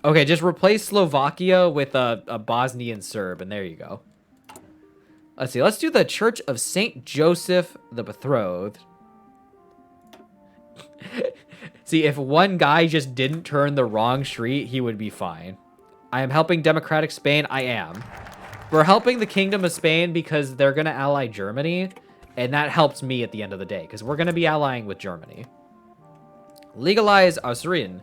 Okay, just replace Slovakia with a Bosnian Serb, and there you go. Let's see. Let's do the Church of Saint Joseph the Betrothed. See, if one guy just didn't turn the wrong street, he would be fine. I am helping Democratic Spain. I am. We're helping the Kingdom of Spain because they're going to ally Germany, and that helps me at the end of the day, because we're going to be allying with Germany. Legalize Austrian.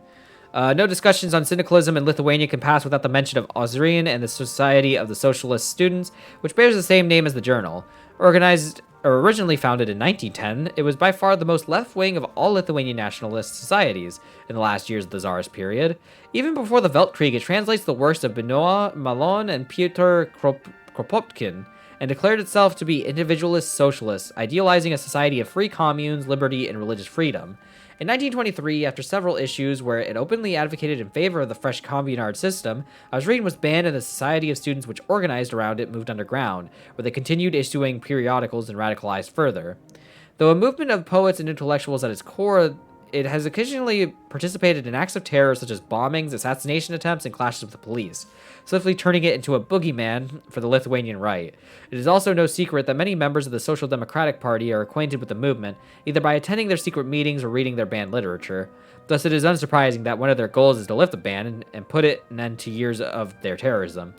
No discussions on syndicalism in Lithuania can pass without the mention of Austrian and the Society of the Socialist Students, which bears the same name as the journal. Organized or originally founded in 1910, it was by far the most left-wing of all Lithuanian nationalist societies in the last years of the Tsarist period. Even before the Weltkrieg, it translates the works of Benoit Malon and Pyotr Kropotkin, and declared itself to be individualist socialists, idealizing a society of free communes, liberty, and religious freedom. In 1923, after several issues where it openly advocated in favor of the fresh communard system, Austrian was banned and the society of students which organized around it moved underground, where they continued issuing periodicals and radicalized further. Though a movement of poets and intellectuals at its core, it has occasionally participated in acts of terror such as bombings, assassination attempts, and clashes with the police, swiftly turning it into a boogeyman for the Lithuanian right. It is also no secret that many members of the Social Democratic Party are acquainted with the movement, either by attending their secret meetings or reading their banned literature. Thus, it is unsurprising that one of their goals is to lift the ban and put an end to years of their terrorism.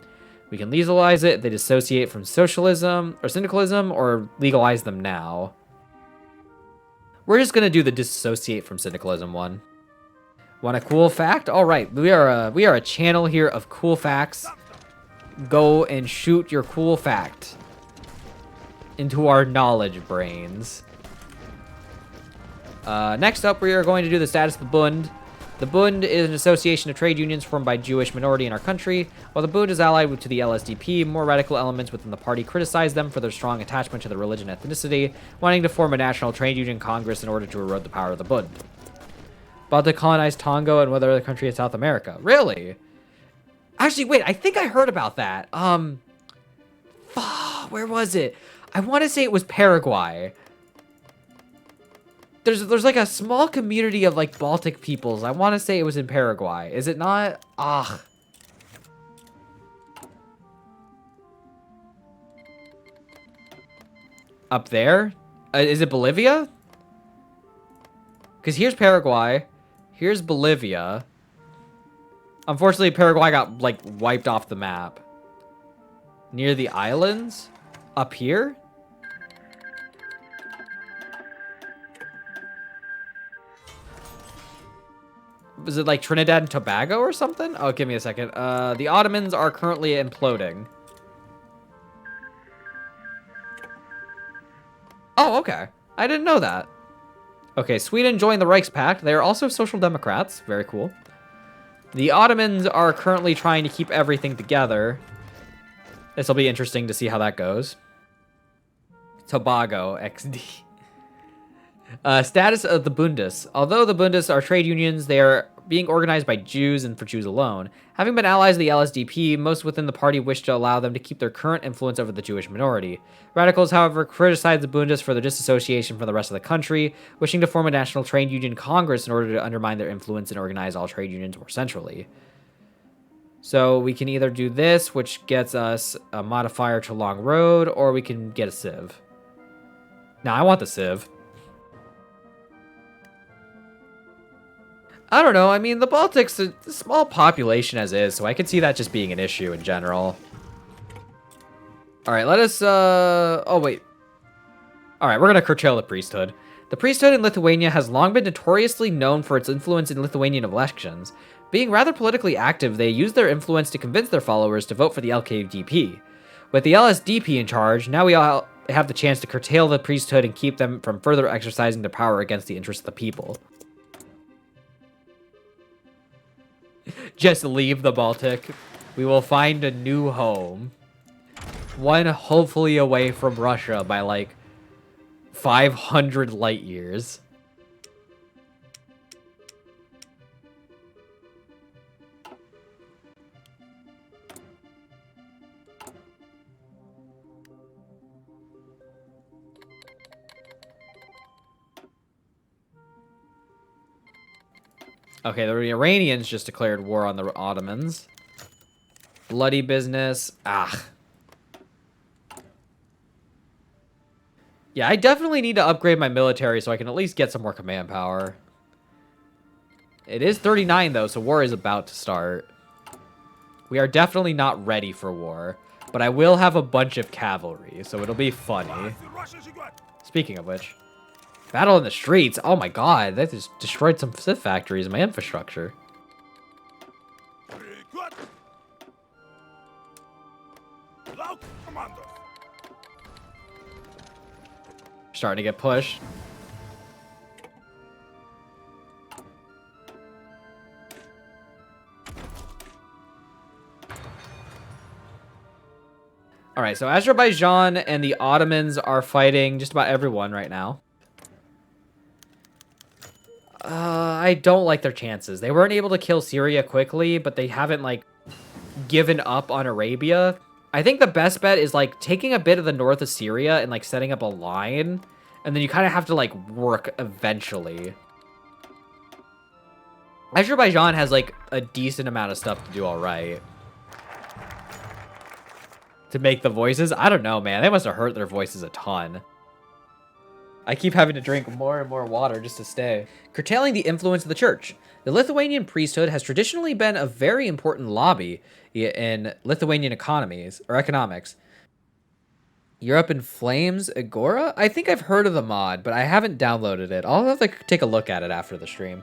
We can legalize it if they dissociate from socialism or syndicalism, or legalize them now. We're just gonna do the dissociate from syndicalism one. Want a cool fact? All right, we are a channel here of cool facts. Go and shoot your cool fact into our knowledge brains. Next up, we are going to do the status of the Bund. The Bund is an association of trade unions formed by Jewish minority in our country. While the Bund is allied to the LSDP, more radical elements within the party criticize them for their strong attachment to the religion and ethnicity, wanting to form a national trade union congress in order to erode the power of the Bund. About to colonize Tonga and what other country in South America. Really? Actually, wait, I think I heard about that. Where was it? I want to say it was Paraguay. There's like a small community of like Baltic peoples. I want to say it was in Paraguay. Is it not? Ugh. Up there? Is it Bolivia? Because here's Paraguay. Here's Bolivia. Unfortunately, Paraguay got like wiped off the map. Near the islands? Up here? Was it like Trinidad and Tobago or something? Oh, give me a second. The Ottomans are currently imploding. Oh, okay. I didn't know that. Okay, Sweden joined the Reichspakt. They are also Social Democrats. Very cool. The Ottomans are currently trying to keep everything together. This will be interesting to see how that goes. Tobago, XD. Status of the Bundes. Although the Bundes are trade unions, they are being organized by Jews and for Jews alone. Having been allies of the LSDP, most within the party wish to allow them to keep their current influence over the Jewish minority. Radicals, however, criticize the Bundes for their disassociation from the rest of the country, wishing to form a national trade union congress in order to undermine their influence and organize all trade unions more centrally. So we can either do this, which gets us a modifier to long road, or we can get a civ. Now, I want the civ. I don't know. I mean, the Baltics, a small population as is, so I could see that just being an issue in general. All right, let us, oh, wait. All right, we're going to curtail the priesthood. The priesthood in Lithuania has long been notoriously known for its influence in Lithuanian elections. Being rather politically active, they use their influence to convince their followers to vote for the LKDP. With the LSDP in charge, now we all have the chance to curtail the priesthood and keep them from further exercising their power against the interests of the people. Just leave the Baltic. We will find a new home. One hopefully away from Russia by like 500 light years. Okay, the Iranians just declared war on the Ottomans. Bloody business. Ah. Yeah, I definitely need to upgrade my military so I can at least get some more command power. It is 39, though, so war is about to start. We are definitely not ready for war, but I will have a bunch of cavalry, so it'll be funny. Speaking of which, battle in the streets. Oh my god, that just destroyed some Sith factories in my infrastructure. Starting to get pushed. All right, so Azerbaijan and the Ottomans are fighting just about everyone right now. I don't like their chances. They weren't able to kill Syria quickly, but they haven't, like, given up on Arabia. I think the best bet is, like, taking a bit of the north of Syria and, like, setting up a line. And then you kind of have to, like, work eventually. Azerbaijan has, like, a decent amount of stuff to do all right. To make the voices? I don't know, man. They must have hurt their voices a ton. I keep having to drink more and more water just to stay. Curtailing the influence of the church. The Lithuanian priesthood has traditionally been a very important lobby in Lithuanian economics. Europe in Flames, Agora? I think I've heard of the mod, but I haven't downloaded it. I'll have to take a look at it after the stream.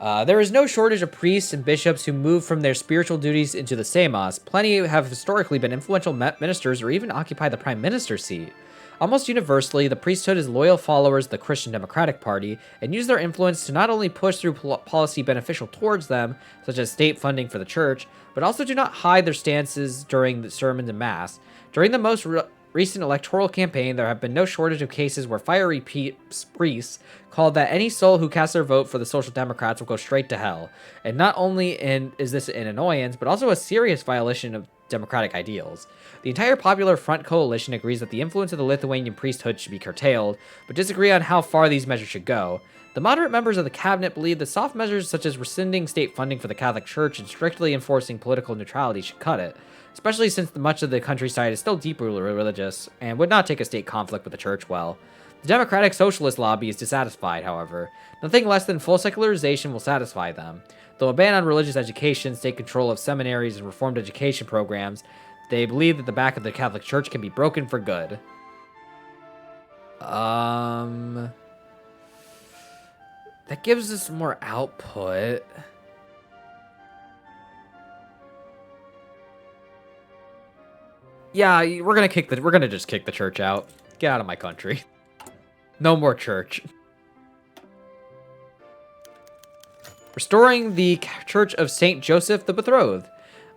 There is no shortage of priests and bishops who move from their spiritual duties into the Seimas. Plenty have historically been influential ministers or even occupy the prime minister's seat. Almost universally, the priesthood is loyal followers of the Christian Democratic Party and use their influence to not only push through policy beneficial towards them, such as state funding for the church, but also do not hide their stances during the sermons and mass. During the most recent electoral campaign, there have been no shortage of cases where fiery priests called that any soul who casts their vote for the Social Democrats will go straight to hell. And not only is this an annoyance, but also a serious violation of democratic ideals. The entire Popular Front coalition agrees that the influence of the Lithuanian priesthood should be curtailed, but disagree on how far these measures should go. The moderate members of the cabinet believe that soft measures such as rescinding state funding for the Catholic Church and strictly enforcing political neutrality should cut it, especially since much of the countryside is still deeply religious and would not take a state conflict with the church well. The Democratic Socialist lobby is dissatisfied, however. Nothing less than full secularization will satisfy them. Though a ban on religious education, state control of seminaries, and reformed education programs, they believe that the back of the Catholic Church can be broken for good. That gives us more output. Yeah, we're gonna just kick the church out. Get out of my country. No more church. Restoring the Church of St. Joseph the Betrothed.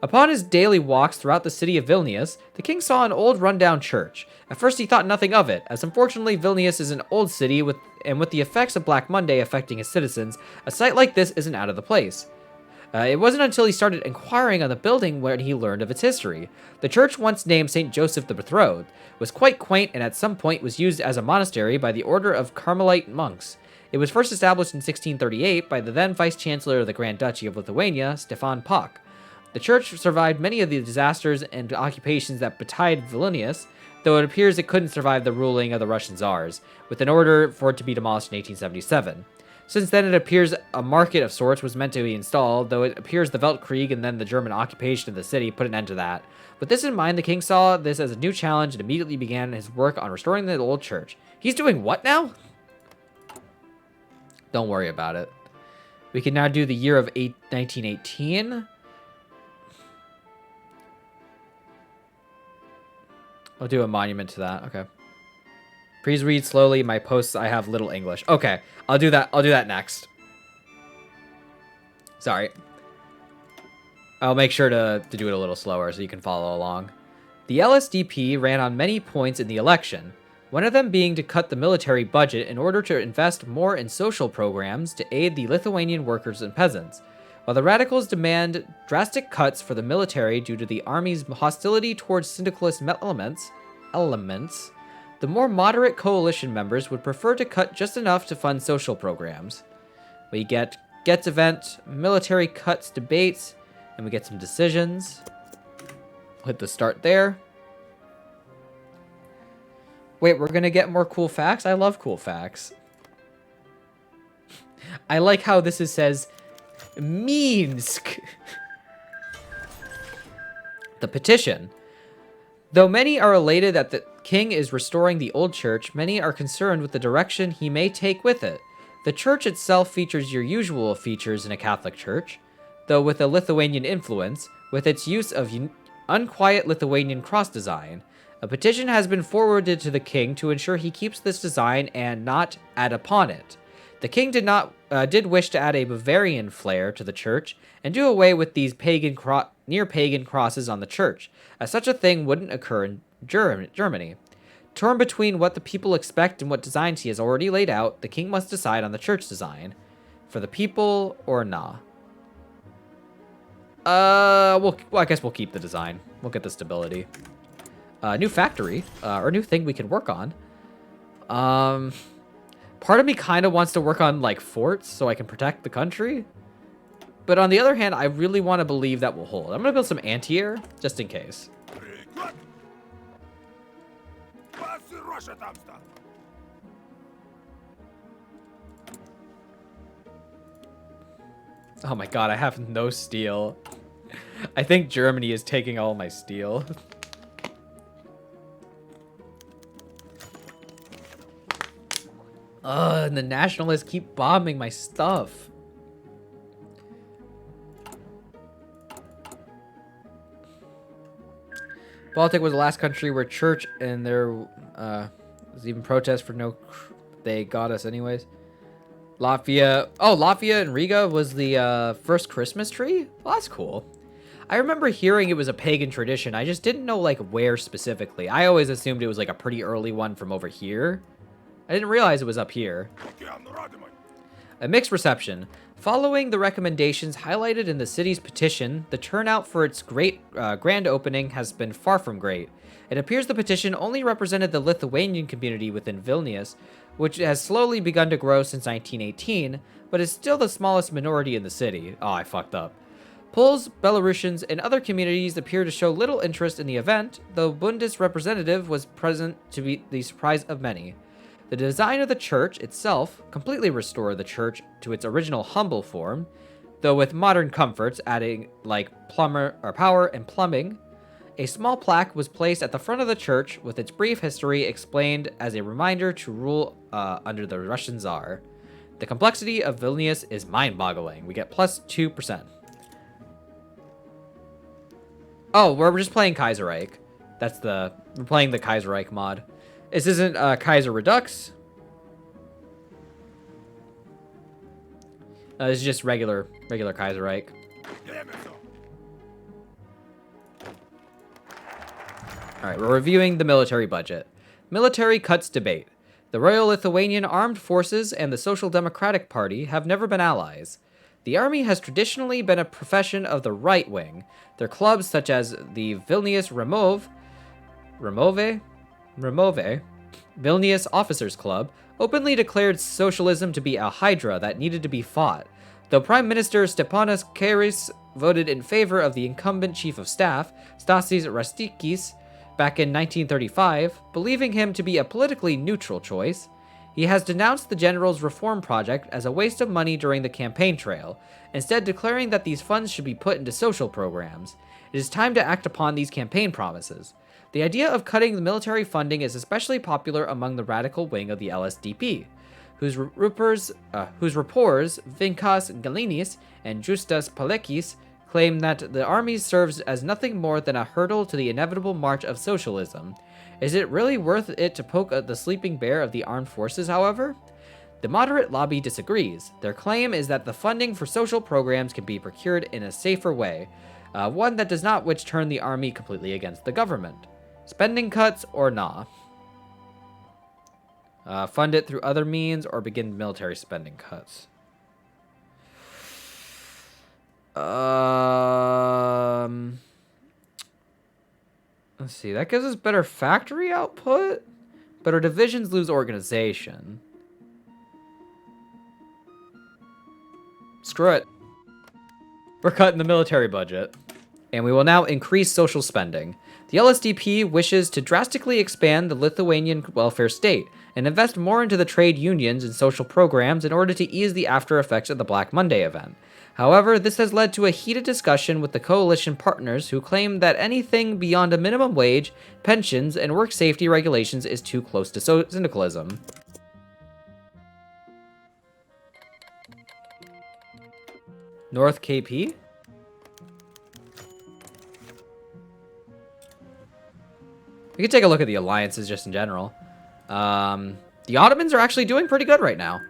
Upon his daily walks throughout the city of Vilnius, the king saw an old rundown church. At first he thought nothing of it, as unfortunately Vilnius is an old city with the effects of Black Monday affecting its citizens, a site like this isn't out of the place. It wasn't until he started inquiring on the building when he learned of its history. The church, once named St. Joseph the Betrothed, was quite quaint and at some point was used as a monastery by the order of Carmelite monks. It was first established in 1638 by the then Vice-Chancellor of the Grand Duchy of Lithuania, Stefan Pak. The church survived many of the disasters and occupations that betide Vilnius, though it appears it couldn't survive the ruling of the Russian Tsars, with an order for it to be demolished in 1877. Since then, it appears a market of sorts was meant to be installed, though it appears the Weltkrieg and then the German occupation of the city put an end to that. With this in mind, the king saw this as a new challenge and immediately began his work on restoring the old church. He's doing what now? Don't worry about it. We can now do the year of 1918. I'll do a monument to that. Okay. Please read slowly. My posts, I have little English. Okay, I'll do that. I'll do that next. Sorry. I'll make sure to do it a little slower so you can follow along. The LSDP ran on many points in the election, one of them being to cut the military budget in order to invest more in social programs to aid the Lithuanian workers and peasants. While the radicals demand drastic cuts for the military due to the army's hostility towards syndicalist elements, the more moderate coalition members would prefer to cut just enough to fund social programs. We get Gets event, military cuts, debates, and we get some decisions. We'll hit the start there. Wait, we're gonna get more cool facts? I love cool facts. I like how this says Minsk. The petition. Though many are elated that the king is restoring the old church, many are concerned with the direction he may take with it. The church itself features your usual features in a Catholic church, though with a Lithuanian influence, with its use of unquiet Lithuanian cross design. A petition has been forwarded to the king to ensure he keeps this design and not add upon it. The king did wish to add a Bavarian flair to the church and do away with these near-pagan crosses on the church, as such a thing wouldn't occur in Germany. Torn between what the people expect and what designs he has already laid out, the king must decide on the church design. For the people or nah? Well, I guess we'll keep the design. We'll get the stability. New factory, or new thing we can work on. Part of me kind of wants to work on, like, forts so I can protect the country. But on the other hand, I really want to believe that will hold. I'm going to build some anti-air, just in case. Oh my god, I have no steel. I think Germany is taking all my steel. And the nationalists keep bombing my stuff. Baltic was the last country where church and there was even protest for no... They got us anyways. Latvia... Oh, Latvia and Riga was the first Christmas tree? Well, that's cool. I remember hearing it was a pagan tradition. I just didn't know, like, where specifically. I always assumed it was, like, a pretty early one from over here. I didn't realize it was up here. A mixed reception. Following the recommendations highlighted in the city's petition, the turnout for its grand opening has been far from great. It appears the petition only represented the Lithuanian community within Vilnius, which has slowly begun to grow since 1918, but is still the smallest minority in the city. Oh, I fucked up. Poles, Belarusians, and other communities appear to show little interest in the event, though Bundes representative was present to be the surprise of many. The design of the church itself completely restored the church to its original humble form, though with modern comforts adding like power and plumbing. A small plaque was placed at the front of the church with its brief history explained as a reminder to rule under the Russian Tsar. The complexity of Vilnius is mind-boggling. We get plus 2%. Oh, we're just playing Kaiserreich. We're playing the Kaiserreich mod. This isn't Kaiser Redux. This is just regular Kaiserreich. Alright, we're reviewing the military budget. Military cuts debate. The Royal Lithuanian Armed Forces and the Social Democratic Party have never been allies. The army has traditionally been a profession of the right wing. Their clubs such as the Vilnius Vilnius Officers Club, openly declared socialism to be a hydra that needed to be fought. Though Prime Minister Stepanas Kairis voted in favor of the incumbent Chief of Staff, Stasys Rastikis, back in 1935, believing him to be a politically neutral choice, he has denounced the general's reform project as a waste of money during the campaign trail, instead declaring that these funds should be put into social programs. It is time to act upon these campaign promises. The idea of cutting the military funding is especially popular among the radical wing of the LSDP, whose rapports Vinkas Galinis and Justas Palekis claim that the army serves as nothing more than a hurdle to the inevitable march of socialism. Is it really worth it to poke at the sleeping bear of the armed forces, however? The moderate lobby disagrees. Their claim is that the funding for social programs can be procured in a safer way, one that does not turn the army completely against the government. Spending cuts or nah? Fund it through other means or begin military spending cuts. Let's see. That gives us better factory output, but our divisions lose organization. Screw it. We're cutting the military budget. And we will now increase social spending. The LSDP wishes to drastically expand the Lithuanian welfare state and invest more into the trade unions and social programs in order to ease the after effects of the Black Monday event. However, this has led to a heated discussion with the coalition partners who claim that anything beyond a minimum wage, pensions, and work safety regulations is too close to syndicalism. North KP? We can take a look at the alliances just in general. The Ottomans are actually doing pretty good right now.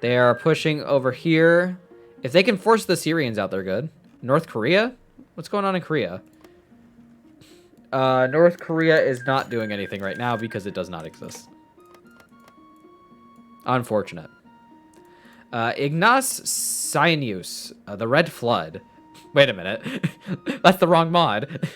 They are pushing over here. If they can force the Syrians out, they're good. North Korea? What's going on in Korea? North Korea is not doing anything right now because it does not exist. Unfortunate. Ignace Sienius, the Red Flood. Wait a minute. That's the wrong mod.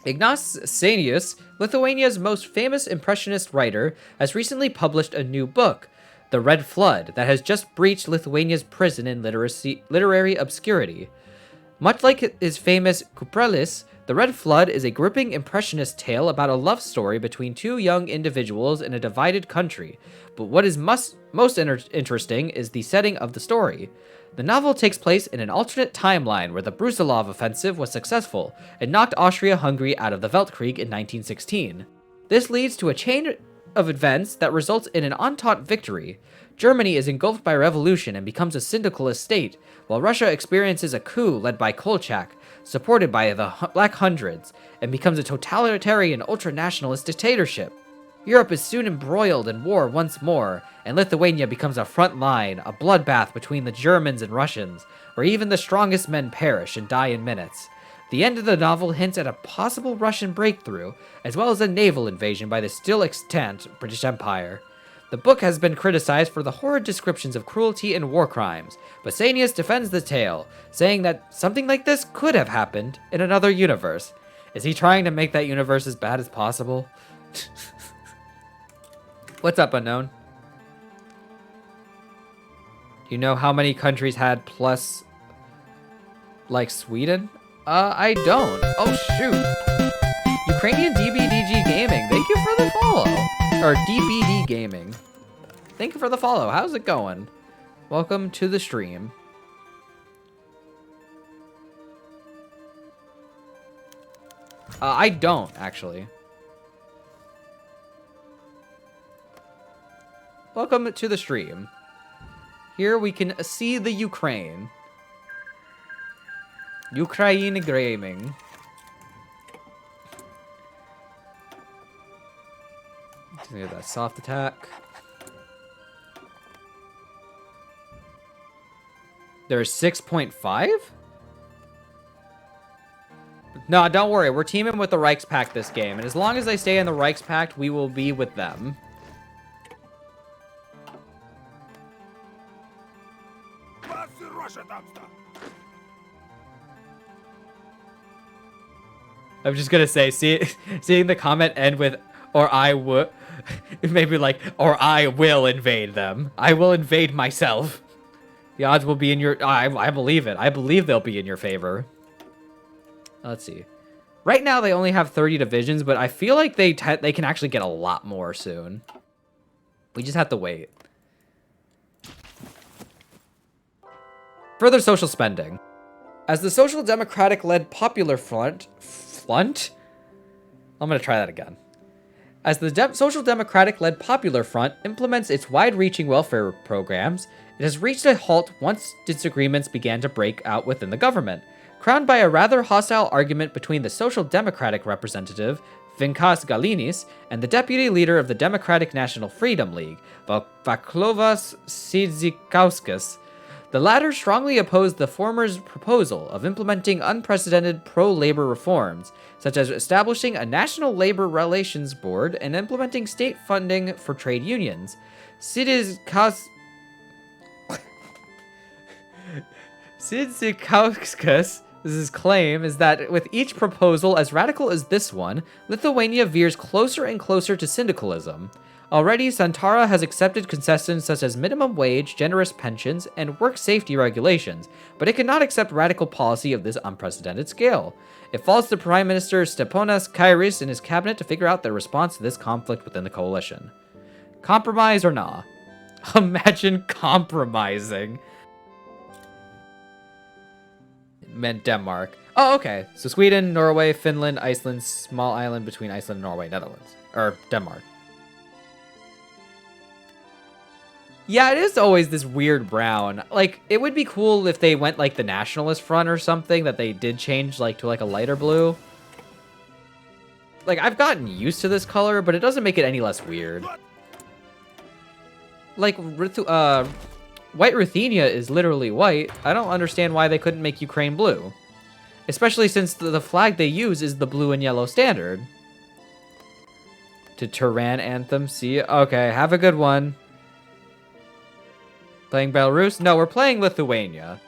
Ignace Sienius, Lithuania's most famous impressionist writer, has recently published a new book, The Red Flood, that has just breached Lithuania's prison in literary obscurity. Much like his famous Kuprelis, The Red Flood is a gripping impressionist tale about a love story between two young individuals in a divided country. But what is most interesting is the setting of the story. The novel takes place in an alternate timeline where the Brusilov offensive was successful and knocked Austria-Hungary out of the Weltkrieg in 1916. This leads to a chain of events that results in an Entente victory. Germany is engulfed by revolution and becomes a syndicalist state, while Russia experiences a coup led by Kolchak, supported by the Black Hundreds, and becomes a totalitarian ultranationalist dictatorship. Europe is soon embroiled in war once more, and Lithuania becomes a front line, a bloodbath between the Germans and Russians, where even the strongest men perish and die in minutes. The end of the novel hints at a possible Russian breakthrough, as well as a naval invasion by the still extant British Empire. The book has been criticized for the horrid descriptions of cruelty and war crimes, but Sienius defends the tale, saying that something like this could have happened in another universe. Is he trying to make that universe as bad as possible? What's up, Unknown? Do you know how many countries had plus, like, Sweden? I don't. Oh, shoot. Ukrainian DBDG Gaming, thank you for the follow. Or DBD Gaming. Thank you for the follow. How's it going? Welcome to the stream. I don't, actually. Welcome to the stream. Here we can see the Ukraine. Ukraine Gaming. Get that soft attack. There's 6.5? No, don't worry. We're teaming with the Reichspakt this game. And as long as they stay in the Reichspakt, we will be with them. I'm just gonna say, seeing the comment end with, or I would, maybe like, or I will invade them. I will invade myself. The odds will be in your, I believe it. I believe they'll be in your favor. Let's see. Right now they only have 30 divisions, but I feel like they can actually get a lot more soon. We just have to wait. Further social spending. As the Social Democratic-led Popular Front? I'm going to try that again. As the Social Democratic-led Popular Front implements its wide-reaching welfare programs, it has reached a halt once disagreements began to break out within the government, crowned by a rather hostile argument between the Social Democratic representative, Vinkas Galinis, and the deputy leader of the Democratic National Freedom League, Vaclovas Sidzikauskas. The latter strongly opposed the former's proposal of implementing unprecedented pro-labor reforms, such as establishing a National Labor Relations Board and implementing state funding for trade unions. Sidzikauskas' claim is that with each proposal as radical as this one, Lithuania veers closer and closer to syndicalism. Already, Santara has accepted concessions such as minimum wage, generous pensions, and work safety regulations, but it cannot accept radical policy of this unprecedented scale. It falls to Prime Minister Stepanas Kairis and his cabinet to figure out their response to this conflict within the coalition. Compromise or nah? Imagine compromising. It meant Denmark. Oh, okay. So Sweden, Norway, Finland, Iceland, small island between Iceland and Norway, Netherlands. Or Denmark. Yeah, it is always this weird brown. Like, it would be cool if they went, like, the Nationalist Front or something, that they did change, like, to, like, a lighter blue. Like, I've gotten used to this color, but it doesn't make it any less weird. Like, White Ruthenia is literally white. I don't understand why they couldn't make Ukraine blue. Especially since the flag they use is the blue and yellow standard. To Turan Anthem, see? Okay, have a good one. Playing Belarus? No, we're playing Lithuania.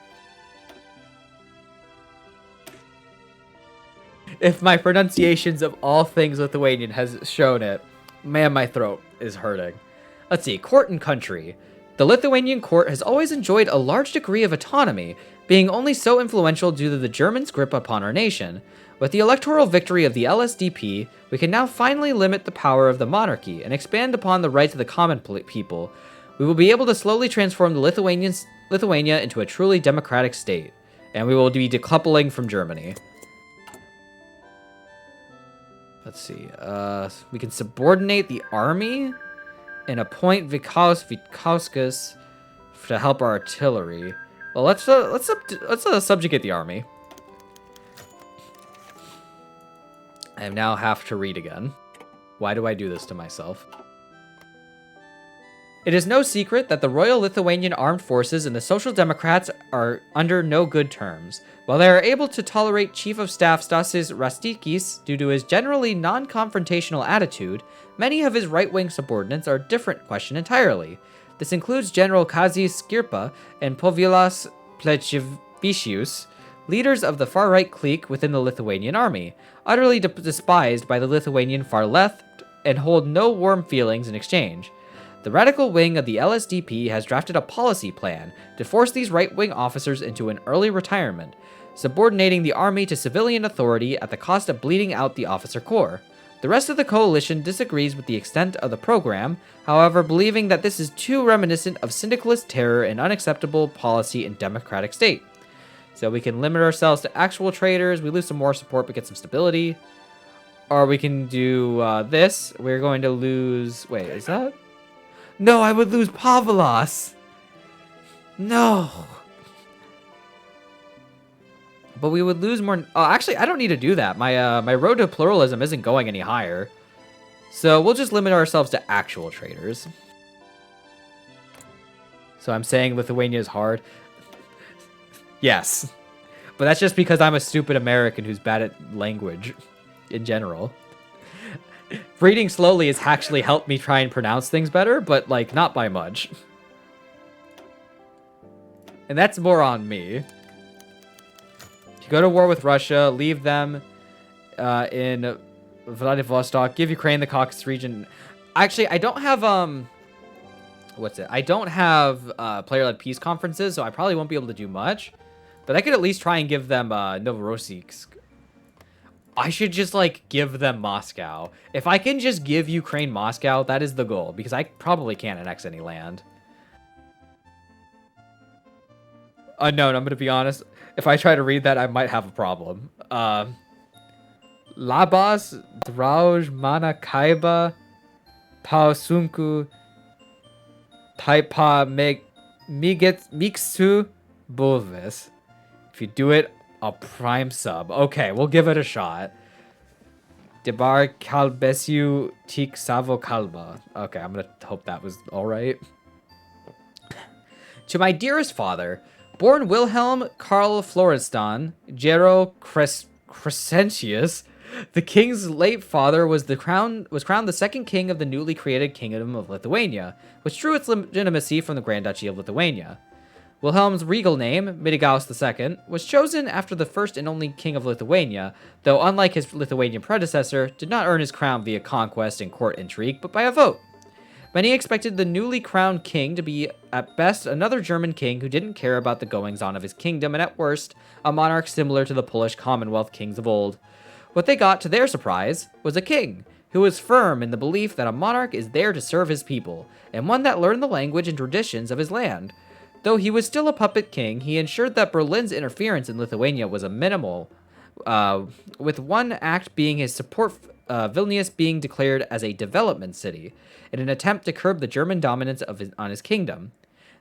If my pronunciations of all things Lithuanian has shown it, man, my throat is hurting. Let's see, court and country. The Lithuanian court has always enjoyed a large degree of autonomy, being only so influential due to the Germans' grip upon our nation. With the electoral victory of the LSDP, we can now finally limit the power of the monarchy and expand upon the rights of the common people. We will be able to slowly transform the Lithuania into a truly democratic state, and we will be decoupling from Germany. Let's see. We can subordinate the army and appoint Vikauskas to help our artillery. Well, let's subjugate the army. I now have to read again. Why do I do this to myself? It is no secret that the Royal Lithuanian Armed Forces and the Social Democrats are under no good terms. While they are able to tolerate Chief of Staff Stasys Rastikis due to his generally non-confrontational attitude, many of his right-wing subordinates are a different question entirely. This includes General Kazis Skirpa and Povilas Plechivicius, leaders of the far-right clique within the Lithuanian army, utterly despised by the Lithuanian far left and hold no warm feelings in exchange. The radical wing of the LSDP has drafted a policy plan to force these right-wing officers into an early retirement, subordinating the army to civilian authority at the cost of bleeding out the officer corps. The rest of the coalition disagrees with the extent of the program, however, believing that this is too reminiscent of syndicalist terror and unacceptable policy in democratic state. So we can limit ourselves to actual traders, we lose some more support but get some stability. Or we can do this. We're going to lose... Wait, is that... No, I would lose Pavalos. No. But we would lose more... Oh, actually, I don't need to do that. My road to pluralism isn't going any higher. So we'll just limit ourselves to actual traders. So I'm saying Lithuania is hard. Yes. But that's just because I'm a stupid American who's bad at language in general. Reading slowly has actually helped me try and pronounce things better, but, like, not by much. And that's more on me. If you go to war with Russia, leave them in Vladivostok, give Ukraine the Caucasus region. Actually, I don't have, I don't have player-led peace conferences, so I probably won't be able to do much. But I could at least try and give them Novorossiysk. I should just, like, give them Moscow. If I can just give Ukraine Moscow, that is the goal, because I probably can't annex any land. Unknown, I'm going to be honest. If I try to read that, I might have a problem. Labas, Drauj, Mana, Kaiba, Pausunku, Taipa, Miksu, Bulvis. If you do it, a prime sub. Okay, we'll give it a shot. Debar Kalbesiu Tik Savo Kalba. Okay, I'm gonna hope that was alright. To my dearest father, born Wilhelm Karl Florestan, Gero Crescentius, the king's late father was crowned the second king of the newly created Kingdom of Lithuania, which drew its legitimacy from the Grand Duchy of Lithuania. Wilhelm's regal name, Midigaus II, was chosen after the first and only king of Lithuania, though unlike his Lithuanian predecessor, did not earn his crown via conquest and court intrigue, but by a vote. Many expected the newly crowned king to be, at best, another German king who didn't care about the goings-on of his kingdom, and at worst, a monarch similar to the Polish Commonwealth kings of old. What they got, to their surprise, was a king who was firm in the belief that a monarch is there to serve his people, and one that learned the language and traditions of his land. Though he was still a puppet king, he ensured that Berlin's interference in Lithuania was a minimal, with one act being his support Vilnius being declared as a development city, in an attempt to curb the German dominance on his kingdom.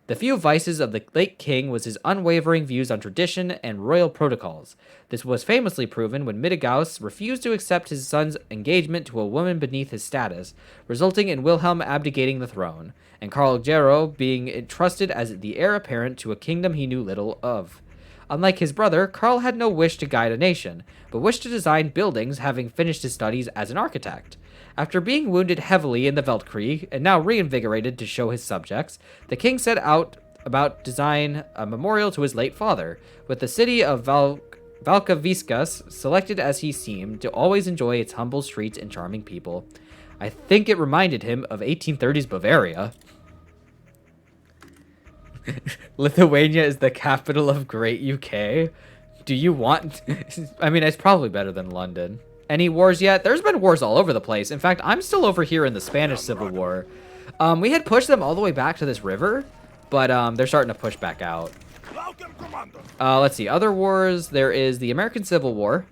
The few vices of the late king was his unwavering views on tradition and royal protocols. This was famously proven when Midigaus refused to accept his son's engagement to a woman beneath his status, resulting in Wilhelm abdicating the throne, and Karl Gero being entrusted as the heir apparent to a kingdom he knew little of. Unlike his brother, Karl had no wish to guide a nation, but wished to design buildings, having finished his studies as an architect. After being wounded heavily in the Weltkrieg, and now reinvigorated to show his subjects, the king set out about design a memorial to his late father, with the city of Valkaviskas selected as he seemed to always enjoy its humble streets and charming people. I think it reminded him of 1830s Bavaria. Lithuania is the capital of Great UK. Do you want... I mean, it's probably better than London. Any wars yet? There's been wars all over the place. In fact, I'm still over here in the Spanish Civil War. We had pushed them all the way back to this river, but they're starting to push back out. Let's see. Other wars. There is the American Civil War.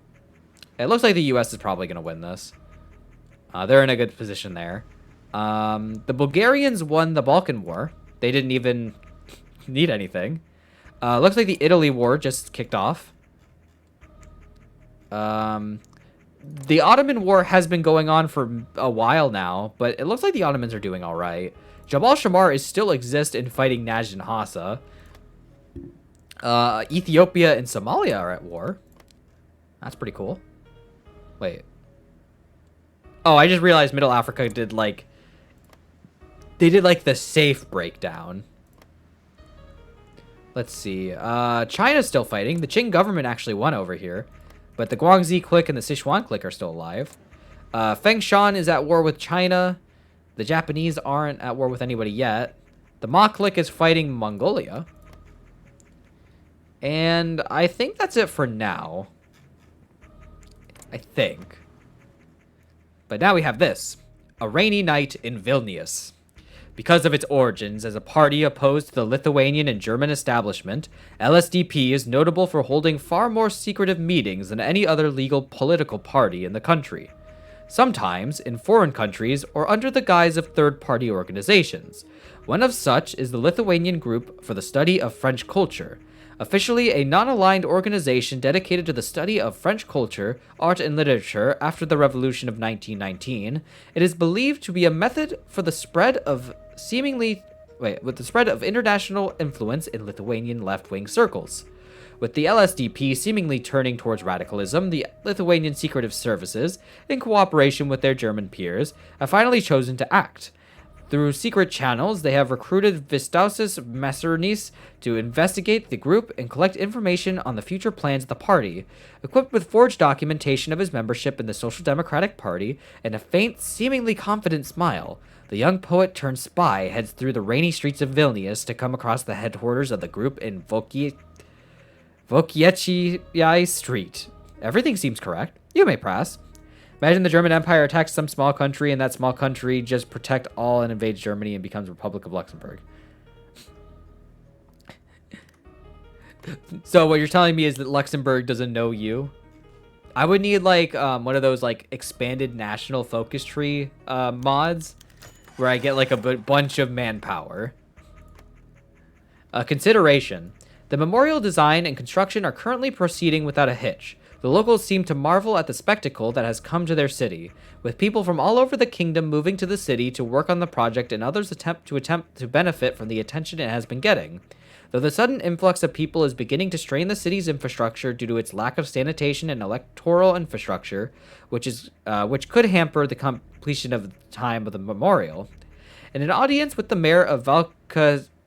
It looks like the U.S. is probably going to win this. They're in a good position there. The Bulgarians won the Balkan War. They didn't even need anything. Looks like the Italy War just kicked off. The Ottoman War has been going on for a while now, but it looks like the Ottomans are doing all right. Jabal Shammar is still exist in fighting Najd and Hassa. Ethiopia and Somalia are at war. That's pretty cool. Wait. Oh, I just realized Middle Africa did like... They did like the safe breakdown. Let's see. China's still fighting. The Qing government actually won over here. But the Guangxi clique and the Sichuan clique are still alive. Feng Shan is at war with China. The Japanese aren't at war with anybody yet. The Ma clique is fighting Mongolia. And I think that's it for now. I think. But now we have this. A rainy night in Vilnius. Because of its origins as a party opposed to the Lithuanian and German establishment, LSDP is notable for holding far more secretive meetings than any other legal political party in the country. Sometimes in foreign countries or under the guise of third-party organizations. One of such is the Lithuanian Group for the Study of French Culture, officially a non-aligned organization dedicated to the study of French culture, art, and literature after the Revolution of 1919. It is believed to be a method for the spread of international influence in Lithuanian left-wing circles. With the LSDP seemingly turning towards radicalism, the Lithuanian Secretive Services, in cooperation with their German peers, have finally chosen to act. Through secret channels, they have recruited Vistausis Messernis to investigate the group and collect information on the future plans of the party. Equipped with forged documentation of his membership in the Social Democratic Party and a faint, seemingly confident smile, the young poet turned spy heads through the rainy streets of Vilnius to come across the headquarters of the group in Vokiechii Street. Everything seems correct. You may pass. Imagine the German Empire attacks some small country, and that small country just protect all and invades Germany and becomes Republic of Luxembourg. So what you're telling me is that Luxembourg doesn't know you? I would need like one of those like expanded national focus tree mods, where I get like a bunch of manpower. Consideration: the memorial design and construction are currently proceeding without a hitch. The locals seem to marvel at the spectacle that has come to their city, with people from all over the kingdom moving to the city to work on the project and others attempt to benefit from the attention it has been getting. Though the sudden influx of people is beginning to strain the city's infrastructure due to its lack of sanitation and electoral infrastructure, which could hamper the completion of the time of the memorial. In an audience with the mayor of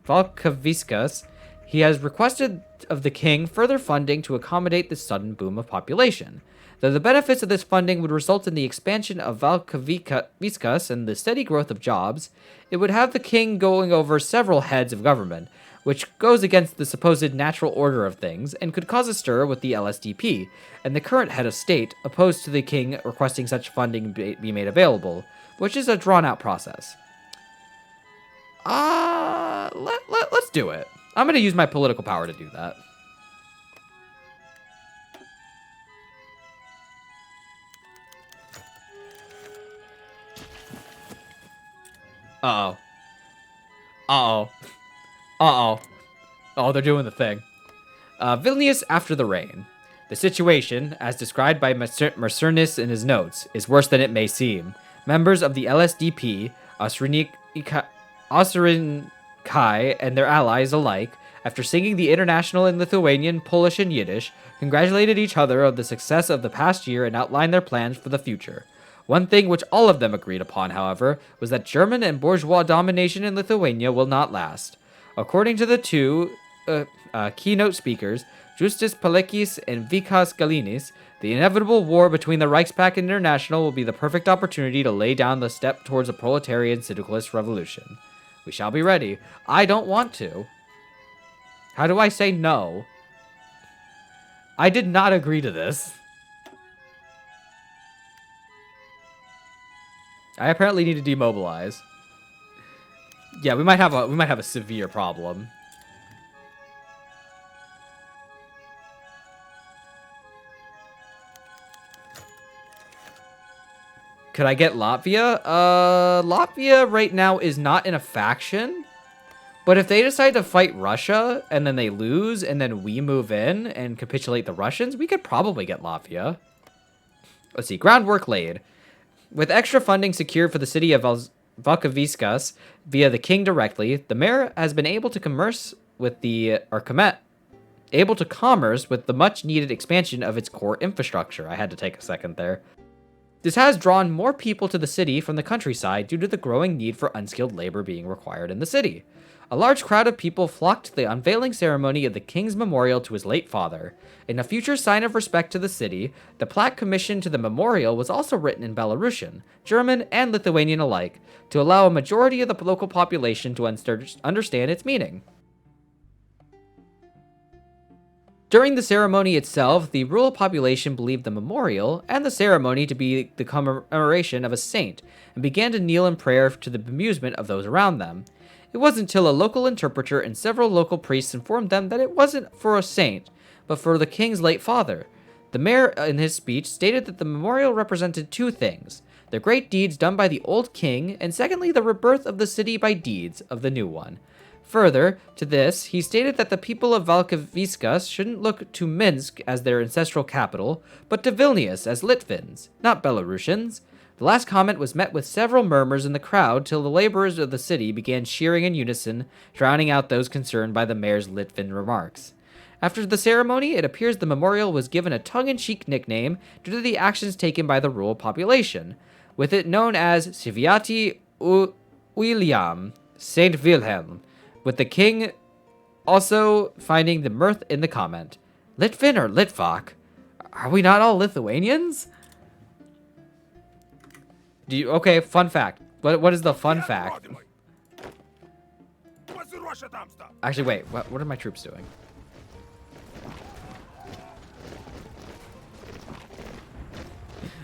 Valkaviskas, he has requested of the king further funding to accommodate this sudden boom of population. Though the benefits of this funding would result in the expansion of Valkaviskas and the steady growth of jobs, it would have the king going over several heads of government, which goes against the supposed natural order of things and could cause a stir with the LSDP and the current head of state opposed to the king requesting such funding be made available, which is a drawn-out process. Let's do it. I'm going to use my political power to do that. Uh-oh. Uh-oh. Uh-oh. Oh, they're doing the thing. Vilnius after the rain. The situation, as described by Mercernis in his notes, is worse than it may seem. Members of the LSDP, Osrinkai, and their allies alike, after singing the international in Lithuanian, Polish, and Yiddish, congratulated each other on the success of the past year and outlined their plans for the future. One thing which all of them agreed upon, however, was that German and bourgeois domination in Lithuania will not last. According to the two keynote speakers, Justis Palekis and Vikas Galinis, the inevitable war between the Reichspakt and International will be the perfect opportunity to lay down the step towards a proletarian syndicalist revolution. We shall be ready. I don't want to. How do I say no? I did not agree to this. I apparently need to demobilize. Yeah, we might have a severe problem. Could I get Latvia? Latvia right now is not in a faction. But if they decide to fight Russia, and then they lose, and then we move in and capitulate the Russians, we could probably get Latvia. Let's see, groundwork laid. With extra funding secured for the city of Valkaviskas via the king directly, the mayor has been able to commerce with the much-needed expansion of its core infrastructure. I had to take a second there. This has drawn more people to the city from the countryside due to the growing need for unskilled labor being required in the city. A large crowd of people flocked to the unveiling ceremony of the king's memorial to his late father. In a future sign of respect to the city, the plaque commissioned to the memorial was also written in Belarusian, German, and Lithuanian alike, to allow a majority of the local population to understand its meaning. During the ceremony itself, the rural population believed the memorial and the ceremony to be the commemoration of a saint, and began to kneel in prayer to the bemusement of those around them. It wasn't until a local interpreter and several local priests informed them that it wasn't for a saint, but for the king's late father. The mayor, in his speech, stated that the memorial represented two things: the great deeds done by the old king, and secondly, the rebirth of the city by deeds of the new one. Further to this, he stated that the people of Valkaviskas shouldn't look to Minsk as their ancestral capital, but to Vilnius as Litvins, not Belarusians. The last comment was met with several murmurs in the crowd till the laborers of the city began cheering in unison, drowning out those concerned by the mayor's Litvin remarks. After the ceremony, it appears the memorial was given a tongue-in-cheek nickname due to the actions taken by the rural population, with it known as Sviati William, Saint Wilhelm, with the king also finding the mirth in the comment. Litvin or Litvak? Are we not all Lithuanians? Okay, fun fact. What is the fun fact? Actually, wait. What are my troops doing?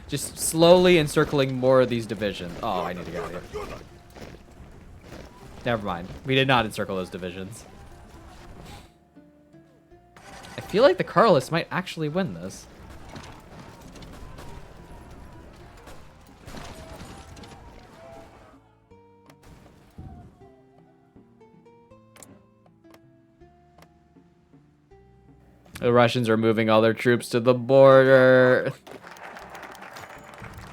Just slowly encircling more of these divisions. Oh, I need to get out of here. Never mind. We did not encircle those divisions. I feel like the Carlists might actually win this. The Russians are moving all their troops to the border.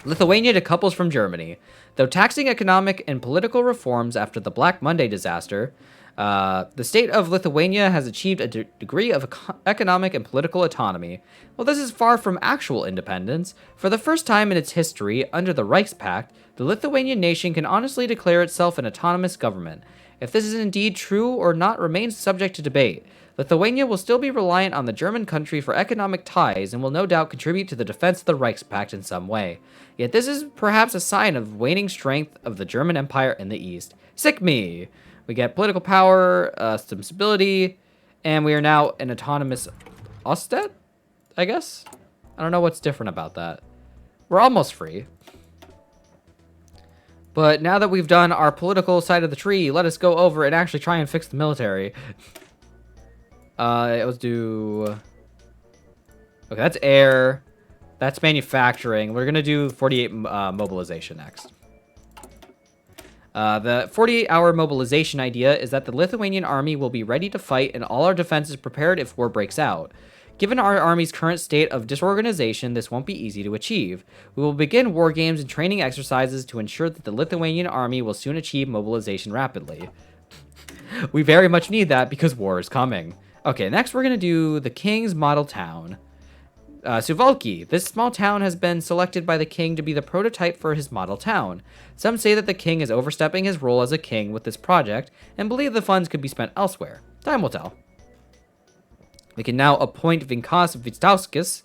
Lithuania decouples from Germany. Though taxing economic and political reforms after the Black Monday disaster, the state of Lithuania has achieved a degree of economic and political autonomy. While this is far from actual independence, for the first time in its history, under the Reichspakt, the Lithuanian nation can honestly declare itself an autonomous government. If this is indeed true or not remains subject to debate. Lithuania will still be reliant on the German country for economic ties and will no doubt contribute to the defense of the Reichspakt in some way. Yet this is perhaps a sign of waning strength of the German Empire in the East. Sick me! We get political power, some stability, and we are now an autonomous Ostend, I guess? I don't know what's different about that. We're almost free. But now that we've done our political side of the tree, let us go over and actually try and fix the military. Let's do... Okay, that's air. That's manufacturing. We're going to do 48 mobilization next. The 48-hour mobilization idea is that the Lithuanian army will be ready to fight and all our defenses prepared if war breaks out. Given our army's current state of disorganization, this won't be easy to achieve. We will begin war games and training exercises to ensure that the Lithuanian army will soon achieve mobilization rapidly. We very much need that because war is coming. Okay, next we're going to do the King's Model Town. Suwałki. This small town has been selected by the king to be the prototype for his model town. Some say that the king is overstepping his role as a king with this project and believe the funds could be spent elsewhere. Time will tell. We can now appoint Vinkas Vitauskis.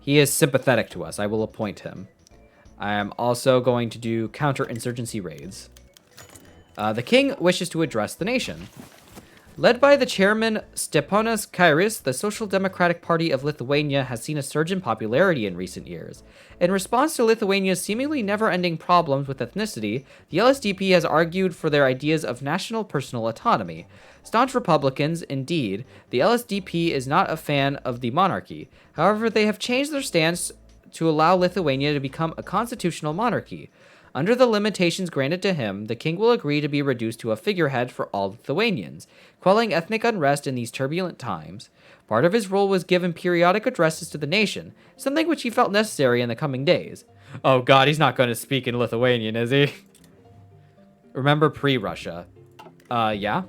He is sympathetic to us. I will appoint him. I am also going to do counterinsurgency raids. The king wishes to address the nation. Led by the chairman Steponas Kairis, the Social Democratic Party of Lithuania has seen a surge in popularity in recent years. In response to Lithuania's seemingly never-ending problems with ethnicity, the LSDP has argued for their ideas of national personal autonomy. Staunch Republicans, indeed, the LSDP is not a fan of the monarchy. However, they have changed their stance to allow Lithuania to become a constitutional monarchy. Under the limitations granted to him, the king will agree to be reduced to a figurehead for all Lithuanians, quelling ethnic unrest in these turbulent times. Part of his role was given periodic addresses to the nation, something which he felt necessary in the coming days. Oh god, he's not going to speak in Lithuanian, is he? Remember pre-Russia. Yeah?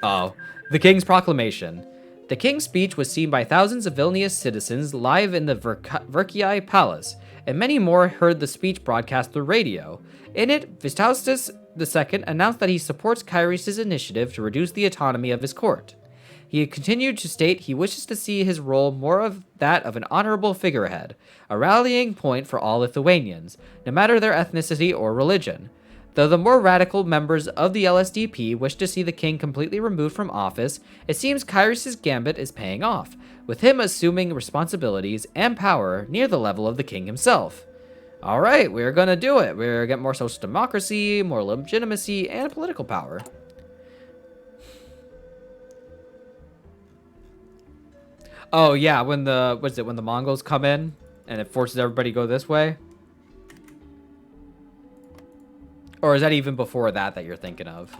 Oh. The King's Proclamation. The King's speech was seen by thousands of Vilnius citizens live in the Verkiai Palace, and many more heard the speech broadcast through radio. In it, Vytautas II announced that he supports Kairis' initiative to reduce the autonomy of his court. He continued to state he wishes to see his role more of that of an honorable figurehead, a rallying point for all Lithuanians, no matter their ethnicity or religion. Though the more radical members of the LSDP wish to see the king completely removed from office, it seems Kairis' gambit is paying off, with him assuming responsibilities and power near the level of the king himself. Alright, we're gonna do it. We're gonna get more social democracy, more legitimacy, and political power. Oh yeah, when the Mongols come in and it forces everybody to go this way? Or is that even before that you're thinking of?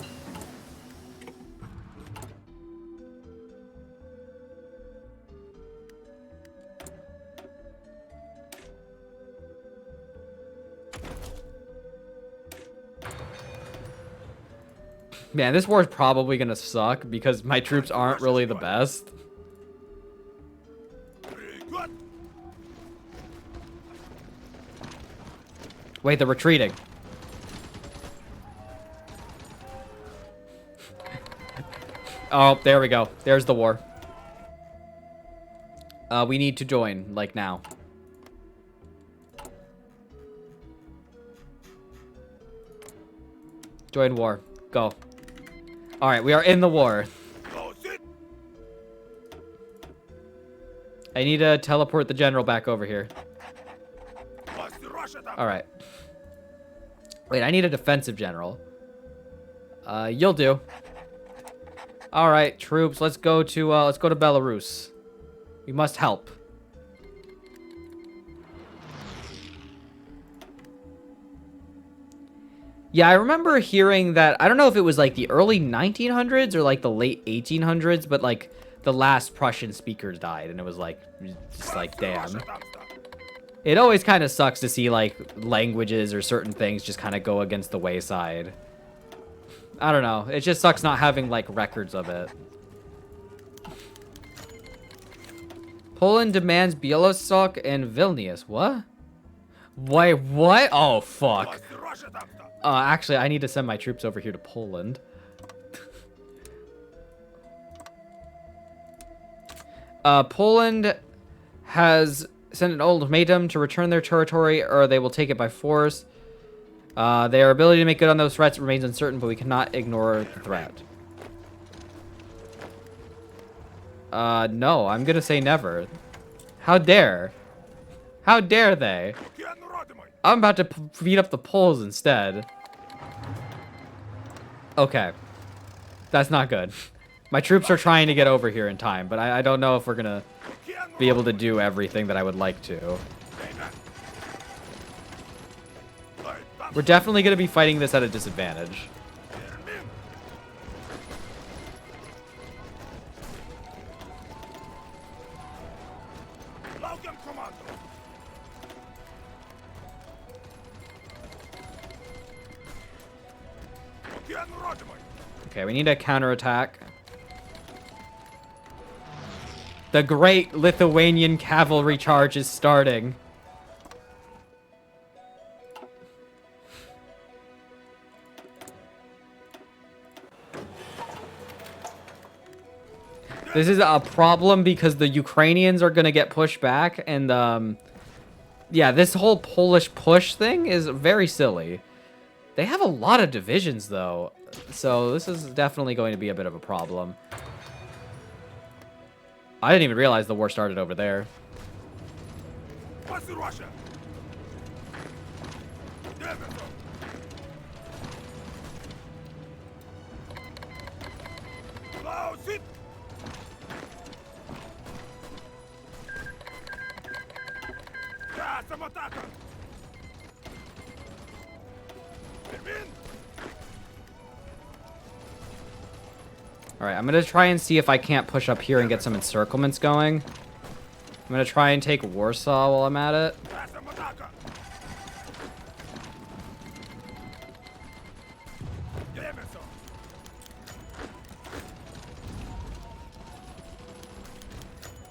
Man, this war is probably gonna suck because my troops aren't really the best. Wait, they're retreating. Oh, there we go. There's the war. We need to join, like now. Join war. Go. Alright, we are in the war. I need to teleport the general back over here. Alright. Wait, I need a defensive general. You'll do. All right, troops, let's go to Belarus. We must help. Yeah, I remember hearing that. I don't know if it was like the early 1900s or like the late 1800s, but like the last Prussian speakers died, and it was like, just like, damn. It always kind of sucks to see like languages or certain things just kind of go against the wayside. I don't know. It just sucks not having, like, records of it. Poland demands Białystok and Vilnius. What? Wait, what? Oh, fuck. Actually, I need to send my troops over here to Poland. Poland has sent an ultimatum to return their territory or they will take it by force. Their ability to make good on those threats remains uncertain, but we cannot ignore the threat. No, I'm gonna say never. How dare? How dare they? I'm about to beat up the Poles instead. Okay. That's not good. My troops are trying to get over here in time, but I don't know if we're gonna be able to do everything that I would like to. We're definitely gonna be fighting this at a disadvantage. Okay, we need a counterattack. The great Lithuanian cavalry charge is starting. This is a problem because the Ukrainians are going to get pushed back. And, yeah, this whole Polish push thing is very silly. They have a lot of divisions, though. So this is definitely going to be a bit of a problem. I didn't even realize the war started over there. Alright, I'm going to try and see if I can't push up here and get some encirclements going. I'm going to try and take Warsaw while I'm at it.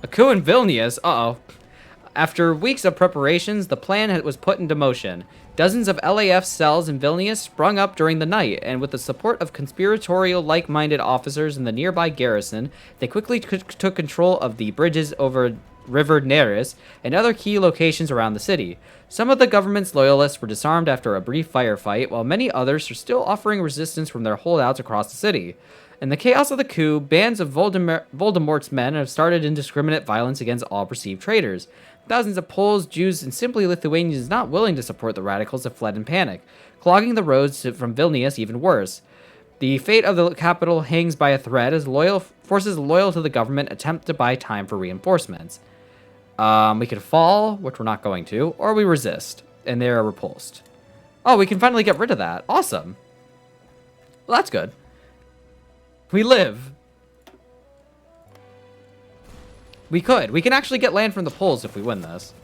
A coup in Vilnius? Uh-oh. After weeks of preparations, the plan was put into motion. Dozens of LAF cells in Vilnius sprung up during the night, and with the support of conspiratorial like-minded officers in the nearby garrison, they quickly took control of the bridges over River Neris and other key locations around the city. Some of the government's loyalists were disarmed after a brief firefight, while many others are still offering resistance from their holdouts across the city. In the chaos of the coup, bands of Voldemort's men have started indiscriminate violence against all perceived traitors. Thousands of Poles, Jews, and simply Lithuanians not willing to support the radicals have fled in panic, clogging the roads from Vilnius even worse. The fate of the capital hangs by a thread as forces loyal to the government attempt to buy time for reinforcements. We could fall, which we're not going to, or we resist, and they are repulsed. Oh, we can finally get rid of that. Awesome. Well, that's good. We live. We could. We can actually get land from the Poles if we win this.